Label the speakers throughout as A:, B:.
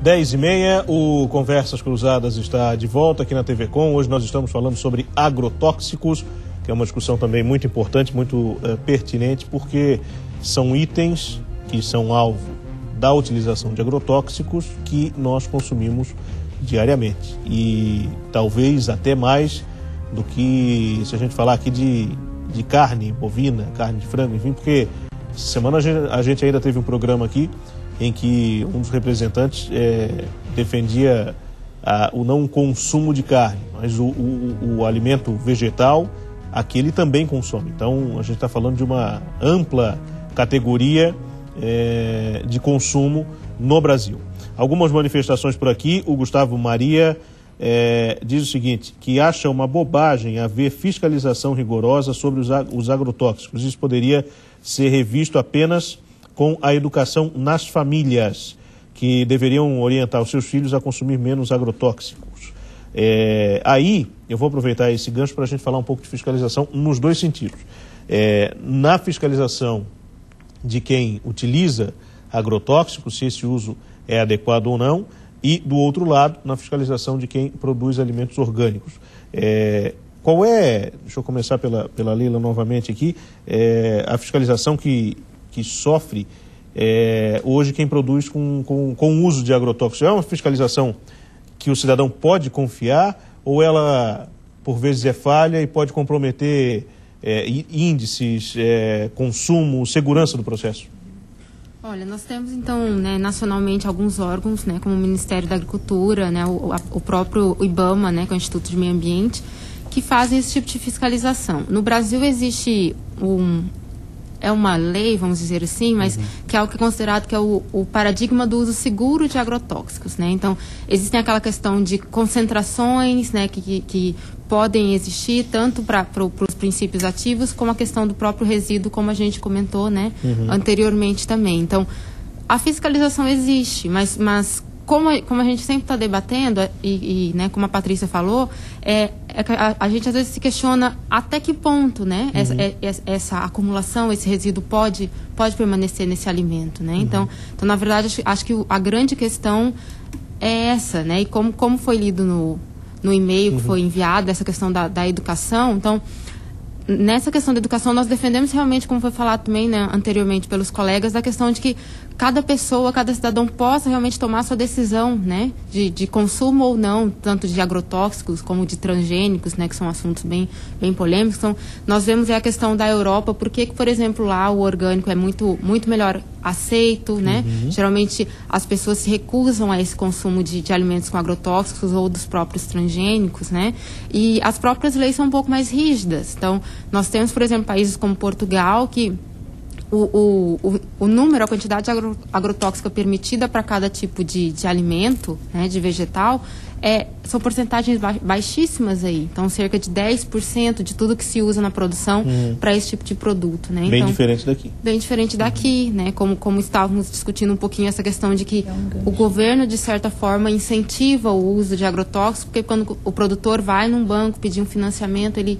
A: 10h30, o Conversas Cruzadas está de volta aqui na TV Com. Hoje nós estamos falando sobre agrotóxicos, que é uma discussão também muito importante, muito pertinente, porque são itens que são alvo da utilização de agrotóxicos que nós consumimos diariamente. E talvez até mais do que se a gente falar aqui de carne bovina, carne de frango, enfim, porque essa semana a gente ainda teve um programa aqui em que um dos representantes defendia o não consumo de carne, mas o alimento vegetal, aquele também consome. Então, a gente está falando de uma ampla categoria de consumo no Brasil. Algumas manifestações por aqui. O Gustavo Maria diz o seguinte, que acha uma bobagem haver fiscalização rigorosa sobre os agrotóxicos. Isso poderia ser revisto apenas com a educação nas famílias, que deveriam orientar os seus filhos a consumir menos agrotóxicos. Aí, eu vou aproveitar esse gancho para a gente falar um pouco de fiscalização nos dois sentidos. Na fiscalização de quem utiliza agrotóxicos, se esse uso é adequado ou não, e, do outro lado, na fiscalização de quem produz alimentos orgânicos. Deixa eu começar pela Leila novamente aqui, a fiscalização que sofre hoje quem produz com o uso de agrotóxicos. É uma fiscalização que o cidadão pode confiar ou ela, por vezes, é falha e pode comprometer índices, consumo, segurança do processo?
B: Olha, nós temos, então, nacionalmente, alguns órgãos, como o Ministério da Agricultura, o próprio IBAMA, que é o Instituto de Meio Ambiente, que fazem esse tipo de fiscalização. No Brasil existe uma lei, vamos dizer assim, mas que é o que é considerado que é o paradigma do uso seguro de agrotóxicos, Então, existem aquela questão de concentrações, que podem existir tanto para os princípios ativos como a questão do próprio resíduo, como a gente comentou, anteriormente também. Então, a fiscalização existe, mas como a gente sempre está debatendo, e como a Patrícia falou, a gente às vezes se questiona até que ponto, essa acumulação, esse resíduo pode permanecer nesse alimento, Então, na verdade, acho que a grande questão é essa, E como foi lido no e-mail que foi enviado, essa questão da educação. Então, nessa questão da educação, nós defendemos realmente, como foi falado também anteriormente pelos colegas, da questão de que cada pessoa, cada cidadão possa realmente tomar a sua decisão, de consumo ou não, tanto de agrotóxicos como de transgênicos, que são assuntos bem polêmicos. Então, nós vemos a questão da Europa, por que, por exemplo, lá o orgânico é muito, muito melhor aceito, Geralmente as pessoas se recusam a esse consumo de alimentos com agrotóxicos ou dos próprios transgênicos, E as próprias leis são um pouco mais rígidas. Então, nós temos, por exemplo, países como Portugal, que o número, a quantidade de agrotóxica permitida para cada tipo de alimento, de vegetal, são porcentagens baixíssimas aí. Então, cerca de 10% de tudo que se usa na produção para esse tipo de produto.
A: Bem diferente daqui.
B: Bem diferente daqui, Como estávamos discutindo um pouquinho essa questão de que o governo, de certa forma, incentiva o uso de agrotóxicos, porque quando o produtor vai num banco pedir um financiamento, ele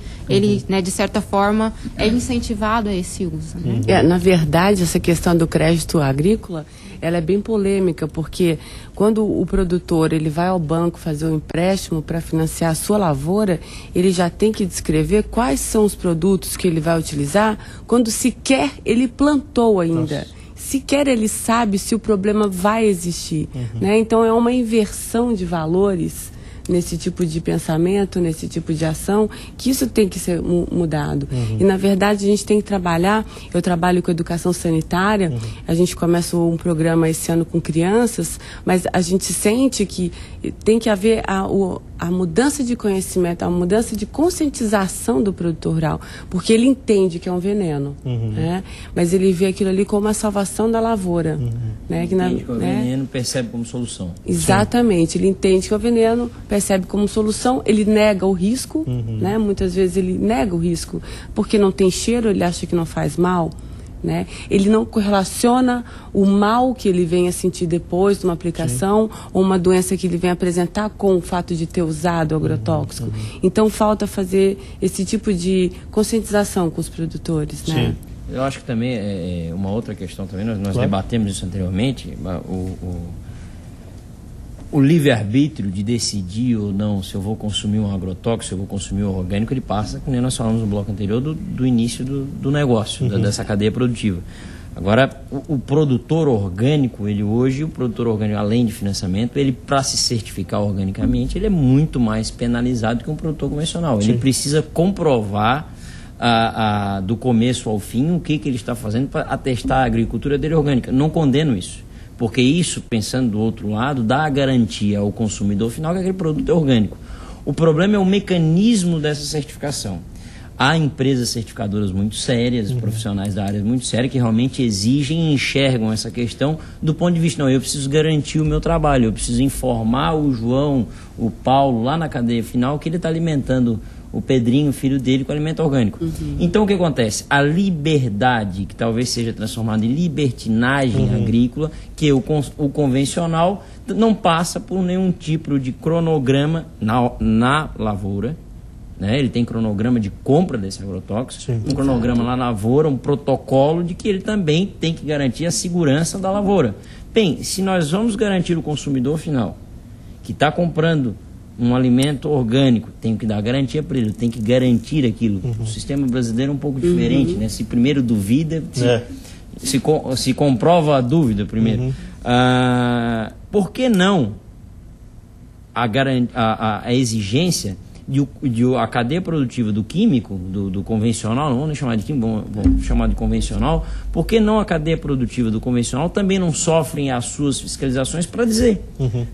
B: de certa forma, é incentivado a esse uso.
C: Na verdade, essa questão do crédito agrícola, ela é bem polêmica, porque quando o produtor ele vai ao banco fazer um empréstimo para financiar a sua lavoura, ele já tem que descrever quais são os produtos que ele vai utilizar quando sequer ele plantou ainda. Nossa. Sequer ele sabe se o problema vai existir. Então é uma inversão de valores nesse tipo de pensamento, nesse tipo de ação, que isso tem que ser mudado. E, na verdade, a gente tem que trabalhar, eu trabalho com educação sanitária, a gente começou um programa esse ano com crianças, mas a gente sente que tem que haver a mudança de conhecimento, a mudança de conscientização do produtor rural, porque ele entende que é um veneno, mas ele vê aquilo ali como uma salvação da lavoura.
D: Ele entende que o veneno percebe como solução.
C: Exatamente, ele entende que é o veneno, percebe como solução, ele nega o risco, muitas vezes ele nega o risco, porque não tem cheiro, ele acha que não faz mal. Ele não correlaciona o mal que ele vem a sentir depois de uma aplicação ou uma doença que ele vem apresentar com o fato de ter usado o agrotóxico. Então falta fazer esse tipo de conscientização com os produtores.
D: Eu acho que também uma outra questão também, nós debatemos isso anteriormente, o livre-arbítrio de decidir ou não se eu vou consumir um agrotóxico, se eu vou consumir um orgânico, ele passa, como nós falamos no bloco anterior, do início do negócio, dessa cadeia produtiva. Agora, o produtor orgânico, ele hoje, o produtor orgânico, além de financiamento, ele, para se certificar organicamente, ele é muito mais penalizado que um produtor convencional. Sim. Ele precisa comprovar do começo ao fim o que ele está fazendo para atestar a agricultura dele orgânica. Não condeno isso, porque isso, pensando do outro lado, dá a garantia ao consumidor final que aquele produto é orgânico. O problema é o mecanismo dessa certificação. Há empresas certificadoras muito sérias, profissionais da área muito sérias, que realmente exigem e enxergam essa questão do ponto de vista, não, eu preciso garantir o meu trabalho, eu preciso informar o João, o Paulo, lá na cadeia final, que ele está alimentando o Pedrinho, filho dele, com alimento orgânico. Então, o que acontece? A liberdade, que talvez seja transformada em libertinagem agrícola, que o convencional não passa por nenhum tipo de cronograma na lavoura, né? Ele tem cronograma de compra desse agrotóxico, um cronograma lá na lavoura, um protocolo de que ele também tem que garantir a segurança da lavoura. Bem, se nós vamos garantir o consumidor final, que está comprando um alimento orgânico, tem que dar garantia para ele, tem que garantir aquilo. O sistema brasileiro é um pouco diferente, né? Se primeiro duvida, se comprova a dúvida primeiro. Por que não a exigência a cadeia produtiva do químico, do convencional, não vamos chamar de químico, vamos chamar de convencional, por que não a cadeia produtiva do convencional também não sofrem as suas fiscalizações para dizer,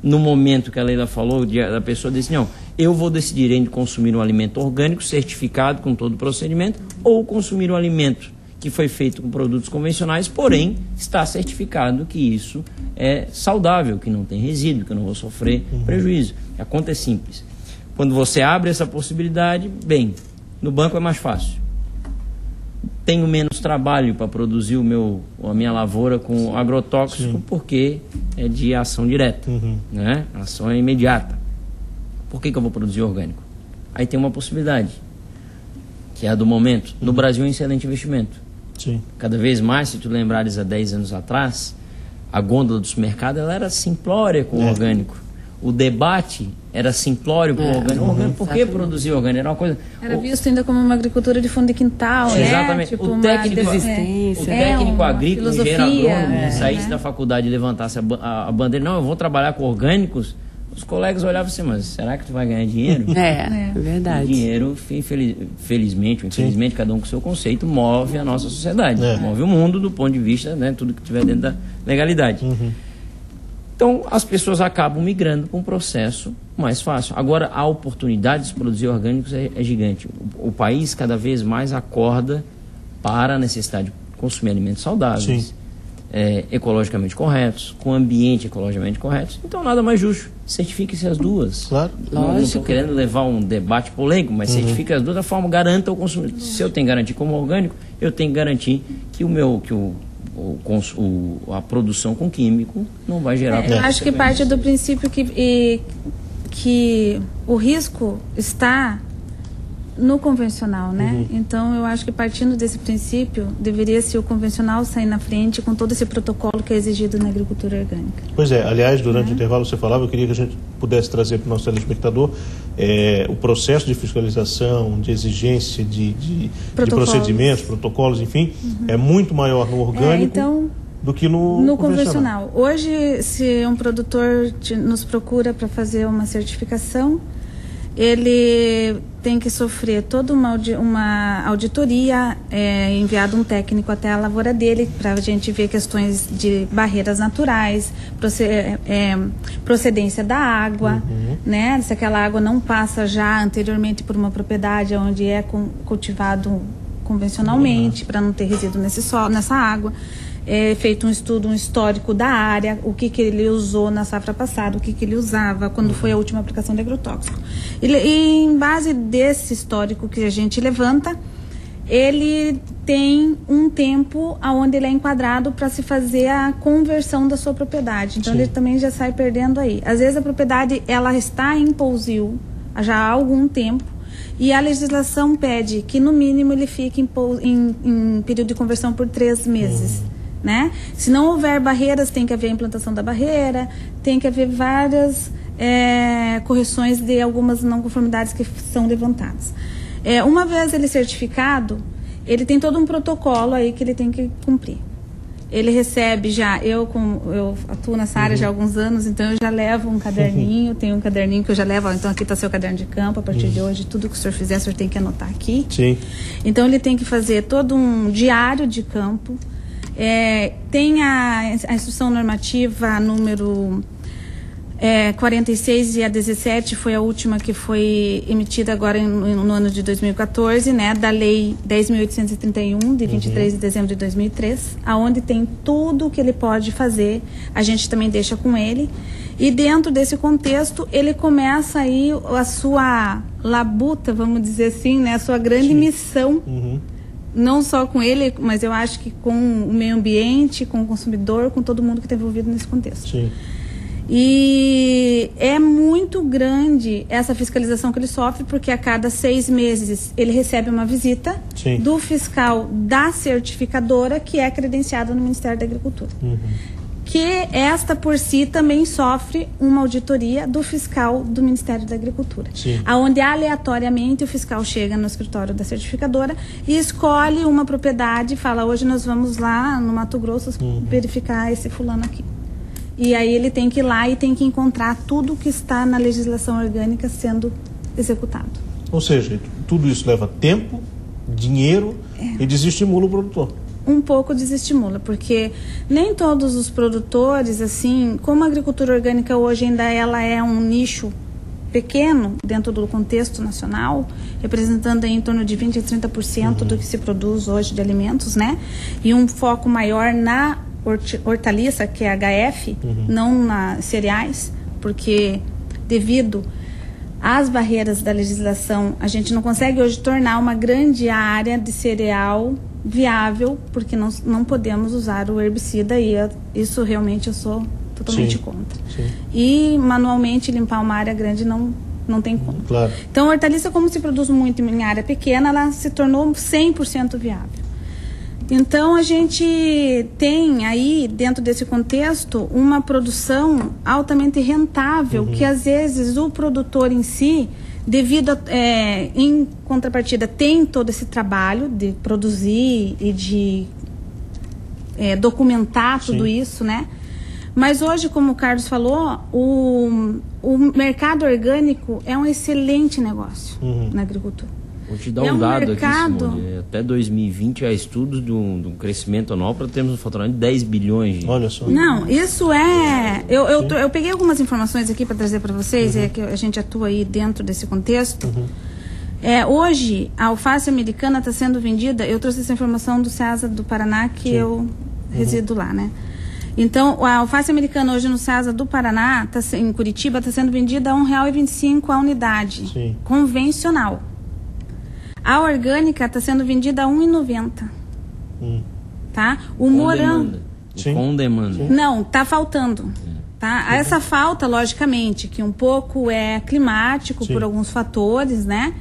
D: no momento que a Leila falou, da pessoa disse, não, eu vou decidir entre consumir um alimento orgânico, certificado com todo o procedimento, ou consumir um alimento que foi feito com produtos convencionais, porém está certificado que isso é saudável, que não tem resíduo, que eu não vou sofrer prejuízo. A conta é simples. Quando você abre essa possibilidade, bem, no banco é mais fácil. Tenho menos trabalho para produzir a minha lavoura com agrotóxico, porque é de ação direta, né? A ação é imediata. Por que eu vou produzir orgânico? Aí tem uma possibilidade, que é a do momento. No Brasil é um excelente investimento. Cada vez mais, se tu lembrares há 10 anos atrás, a gôndola do supermercado ela era simplória com o orgânico. O debate era simplório com o orgânico. Por que produzir orgânico? Era uma coisa...
E: Era visto ainda como uma agricultura de fundo de quintal, né?
D: Exatamente.
E: Tipo
D: o técnico agrícola, engenheiro agrônomo, saísse da faculdade e levantasse a bandeira, não, eu vou trabalhar com orgânicos, os colegas olhavam assim, mas será que tu vai ganhar dinheiro?
C: É verdade.
D: O dinheiro, felizmente ou infelizmente, cada um com o seu conceito, move a nossa sociedade, move o mundo do ponto de vista, né, tudo que tiver dentro da legalidade. Então, as pessoas acabam migrando para um processo mais fácil. Agora, a oportunidade de se produzir orgânicos é gigante. O país cada vez mais acorda para a necessidade de consumir alimentos saudáveis, ecologicamente corretos, com ambiente ecologicamente correto. Então, nada mais justo. Certifique-se as duas. Claro. Não estou querendo levar um debate polêmico, mas certifique as duas da forma garanta ao consumidor. Se eu tenho que garantir como orgânico, eu tenho que garantir que a produção com químico não vai gerar...
E: Eu acho que parte do princípio que o risco está no convencional, né? Então, eu acho que partindo desse princípio, deveria ser o convencional sair na frente com todo esse protocolo que é exigido na agricultura orgânica.
A: Pois é, aliás, durante o intervalo você falava, eu queria que a gente pudesse trazer para o nosso telespectador o processo de fiscalização, de exigência de procedimentos, protocolos, enfim, é muito maior no orgânico do que no convencional.
E: Hoje, se um produtor nos procura para fazer uma certificação, ele tem que sofrer toda uma auditoria, enviado um técnico até a lavoura dele para a gente ver questões de barreiras naturais, procedência da água, né? Se aquela água não passa já anteriormente por uma propriedade onde é cultivado convencionalmente, para não ter resíduo nessa água. Feito um estudo, um histórico da área, o que ele usou na safra passada, o que ele usava quando foi a última aplicação de agrotóxico. E em base desse histórico que a gente levanta, ele tem um tempo onde ele é enquadrado para se fazer a conversão da sua propriedade. Então ele também já sai perdendo aí. Às vezes a propriedade ela está em pousio já há algum tempo, e a legislação pede que no mínimo ele fique em período de conversão por 3 meses. né? Se não houver barreiras, tem que haver a implantação da barreira, tem que haver várias correções de algumas não conformidades que são levantadas. Uma vez ele certificado, ele tem todo um protocolo aí que ele tem que cumprir. Ele recebe já, eu atuo nessa área já há alguns anos, então eu já levo um caderninho, tenho um caderninho que eu já levo, então aqui está seu caderno de campo, a partir de hoje, tudo que o senhor fizer, o senhor tem que anotar aqui.
A: Sim.
E: Então ele tem que fazer todo um diário de campo, tem a instrução normativa número 46 e a 17 foi a última que foi emitida agora no ano de 2014, né, da Lei 10.831, de 23 de dezembro de 2003, aonde tem tudo o que ele pode fazer, a gente também deixa com ele, e dentro desse contexto ele começa aí a sua labuta, vamos dizer assim, né, a sua grande missão, não só com ele, mas eu acho que com o meio ambiente, com o consumidor, com todo mundo que está envolvido nesse contexto.
A: Sim.
E: E é muito grande essa fiscalização que ele sofre, porque a cada 6 meses ele recebe uma visita do fiscal da certificadora, que é credenciado no Ministério da Agricultura. Que esta por si também sofre uma auditoria do fiscal do Ministério da Agricultura. Onde aleatoriamente o fiscal chega no escritório da certificadora e escolhe uma propriedade e fala: hoje nós vamos lá no Mato Grosso verificar esse fulano aqui. E aí ele tem que ir lá e tem que encontrar tudo que está na legislação orgânica sendo executado.
A: Ou seja, tudo isso leva tempo, dinheiro e desestimula o produtor.
E: Um pouco desestimula, porque nem todos os produtores, assim, como a agricultura orgânica hoje ainda ela é um nicho pequeno dentro do contexto nacional, representando aí em torno de 20% a 30% do que se produz hoje de alimentos, né? E um foco maior na hortaliça, que é HF, não na cereais, porque devido às barreiras da legislação, a gente não consegue hoje tornar uma grande área de cereal viável, porque não podemos usar o herbicida, e isso realmente eu sou totalmente contra. E manualmente limpar uma área grande não tem como.
A: Claro.
E: Então, a hortaliça, como se produz muito em área pequena, ela se tornou 100% viável. Então, a gente tem aí, dentro desse contexto, uma produção altamente rentável, que às vezes o produtor em si, devido em contrapartida, tem todo esse trabalho de produzir e de documentar tudo isso, né? Mas hoje, como o Carlos falou, o mercado orgânico é um excelente negócio na agricultura.
D: Vou te dar um dado mercado... aqui, Simone. Até 2020 há estudos de um crescimento anual para termos um faturamento de 10 bilhões.
A: Olha só.
E: Não, isso é... Eu peguei algumas informações aqui para trazer para vocês, que a gente atua aí dentro desse contexto. Hoje, a alface americana está sendo vendida... Eu trouxe essa informação do Ceasa do Paraná, que eu resido lá, né? Então, a alface americana hoje no Ceasa do Paraná, em Curitiba, está sendo vendida a R$ 1,25 a unidade. Convencional. A orgânica está sendo vendida a R$ 1,90. Tá? O morango...
D: Com demanda.
E: Não, está faltando. Tá? Essa falta, logicamente, que um pouco é climático por alguns fatores, né?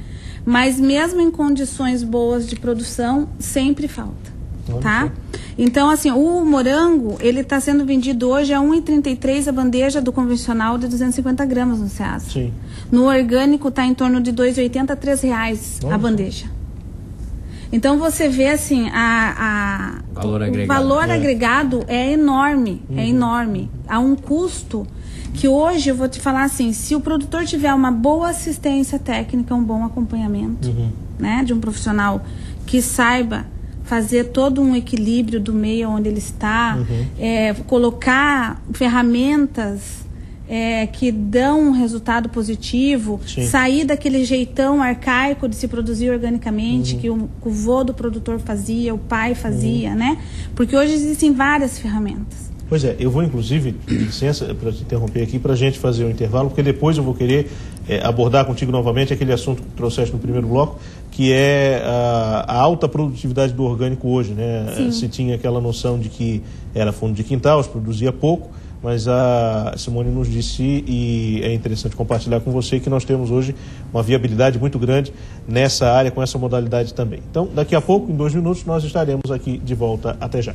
E: Mas mesmo em condições boas de produção, sempre falta. Tá? Então, assim, o morango, ele está sendo vendido hoje a R$ 1,33 a bandeja do convencional de 250 gramas no Ceasa. No orgânico está em torno de R$ 2,80 a R$ 3,00 a bandeja. Então você vê assim, o valor agregado é enorme, é enorme. Há um custo que hoje, eu vou te falar assim, se o produtor tiver uma boa assistência técnica, um bom acompanhamento, né, de um profissional que saiba fazer todo um equilíbrio do meio onde ele está, colocar ferramentas que dão um resultado positivo, sair daquele jeitão arcaico de se produzir organicamente, que o vô do produtor fazia, o pai fazia, né? Porque hoje existem várias ferramentas.
A: Pois é, eu vou inclusive, licença para te interromper aqui, para a gente fazer um intervalo, porque depois eu vou querer abordar contigo novamente aquele assunto que trouxeste no primeiro bloco, que é a alta produtividade do orgânico hoje, né? Se tinha aquela noção de que era fundo de quintal, se produzia pouco, mas a Simone nos disse, e é interessante compartilhar com você, que nós temos hoje uma viabilidade muito grande nessa área, com essa modalidade também. Então, daqui a pouco, em 2 minutos, nós estaremos aqui de volta. Até já.